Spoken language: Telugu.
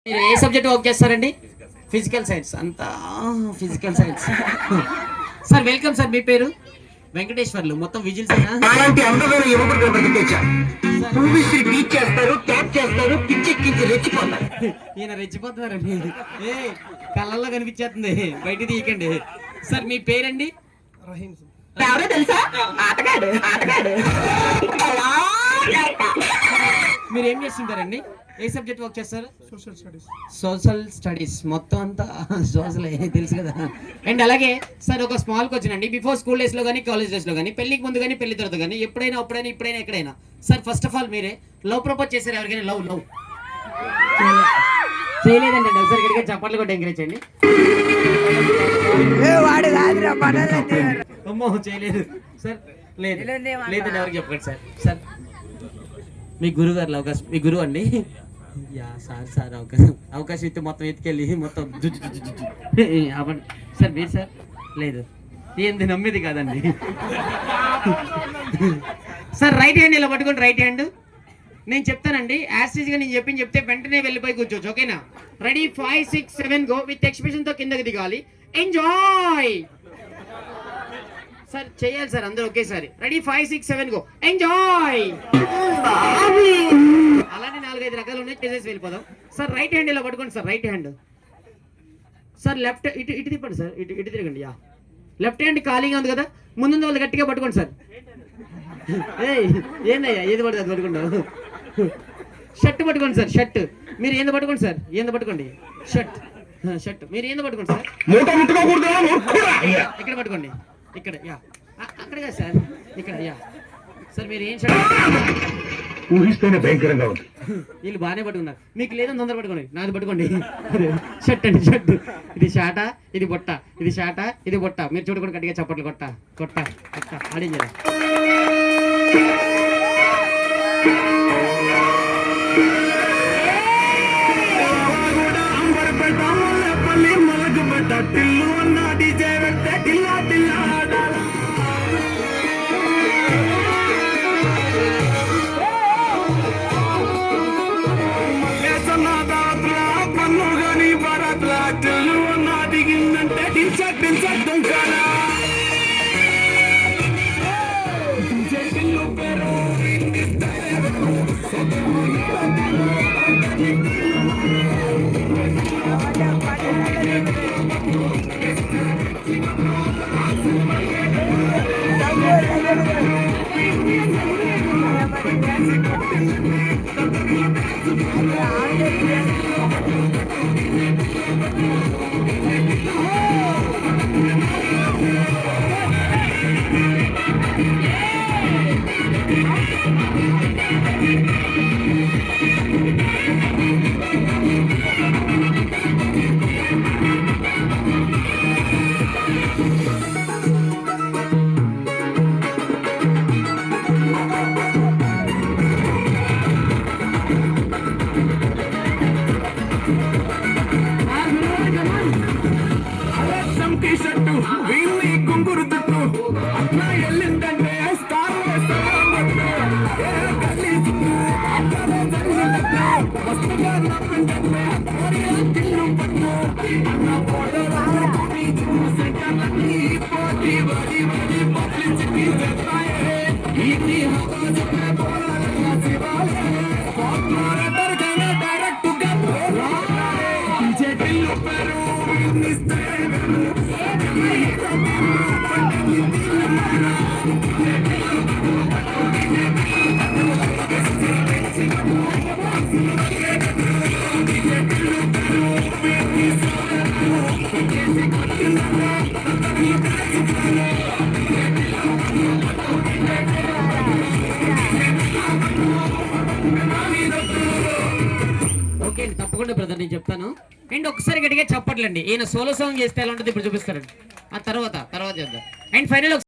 మీరు ఏ సబ్జెక్ట్ వర్క్ చేస్తారండి? Physical science. అంతా physical science. Sir welcome sir. మీ పేరు? వెంకటేశ్వర్లు. మొత్తం విజిల్స్ అలాంటి అందమైన యువకుడు బీచ్ చేస్తారు, క్యాప్ చేస్తారు, పిచ్చెక్కించి రెచ్చిపోతారు. ఈయన రెచ్చిపోతున్నారండి. ఏ కళ్ళల్లో కనిపించేస్తుంది, బయట తీయకండి. సార్ మీ పేరండి? రహీం. ఎవరో తెలుసా? ఆటగాడు ఆటగాడు. మీరు ఏం చేస్తుంటారండి? ఏ సబ్జెక్ట్ వర్క్ చేస్తారు? Social studies. Social studies. మొత్తం అంతా సోషల్ తెలుసు కదా. అండ్ అలాగే సార్ ఒక స్మాల్ క్వశ్చన్ అండి. బిఫోర్ స్కూల్ డేస్లో కానీ కాలేజ్ డేస్లో కానీ పెళ్లికి ముందు కానీ పెళ్లి తర్వాత కానీ ఎప్పుడైనా ఇప్పుడైనా ఎక్కడైనా సార్ ఫస్ట్ ఆఫ్ ఆల్ మీరే లవ్ ప్రపోజ్ చేశారు ఎవరికైనా? లవ్ చేయలేదండి. ఒకసారి గడిగా చప్పట్లు కూడా ఎంకరేజ్ చేయండి. అమ్మో చేయలేదు సార్. లేదండి ఎవరికి చెప్పండి సార్. సార్ మీ గురువు గారు అవకాశం, మీ గురువు అండి. యా సార్ అవకాశం ఇస్తే మొత్తం ఎత్తుకెళ్ళి మొత్తం అవ్వండి సార్. మీరు సార్? లేదు. ఏంది నమ్మేది కాదండి. సార్ రైట్ హ్యాండ్ ఇలా పట్టుకోండి. రైట్ హ్యాండ్ నేను చెప్తానండి. యాస్టీజ్గా నేను చెప్తే వెంటనే వెళ్ళిపోయి కూర్చోవచ్చు. ఓకేనా? Ready 5 6 7 go. విత్ ఎక్స్ప్రెషన్తో కిందకి దిగాలి. Enjoy sir. చేయాలి సార్ అందరూ ఒకేసారి. Ready 5 6 7 go. ఎంజాయ్. అలానే 4-5 రకాలు ఉన్నాయి, చేసేసి వెళ్ళిపోదాం. సార్ రైట్ హ్యాండ్ ఇలా పట్టుకోండి sir. Right hand sir. Left ఇటు తిప్పండి సార్. ఇటు తిరగండి. యా లెఫ్ట్ హ్యాండ్ ఖాళీగా ఉంది కదా, ముందు వాళ్ళు గట్టిగా పట్టుకోండి సార్. ఏందయ్యా ఏది పడుతుంది అది పట్టుకుంటారు. షర్ట్ పట్టుకోండి సార్. షర్ట్ మీరు ఏందో పట్టుకోండి సార్. ఏందో పట్టుకోండి. షర్ట్ మీరు ఏందో పట్టుకోండి సార్. ఇక్కడ పట్టుకోండి. ఇక్కడ యా అక్కడ కదా సార్. ఇక్కడ యా సార్. మీరు ఏం షర్ట్ ఊహిస్తేనే భయంకరంగా ఉంది. వీళ్ళు బాగానే పట్టుకున్నారు. మీకు లేదని తొందర పట్టుకోండి. నాది పట్టుకోండి. షర్ట్ అండి షర్ట్. ఇది షాట, ఇది బొట్ట. ఇది షాట, ఇది బొట్ట. మీరు చూడకుండా గట్టిగా చప్పట్లు కొట్ట ఆడేం చేయాలి. తప్పకుండా బ్రదర్ నేను చెప్తాను. అండ్ ఒకసారి గట్టిగా చెప్పట్లండి. ఈయన సోలో సాంగ్ చేస్తే ఎలా ఉంటుంది ఇప్పుడు చూపిస్తారండి. ఆ తర్వాత చేద్దాం. And final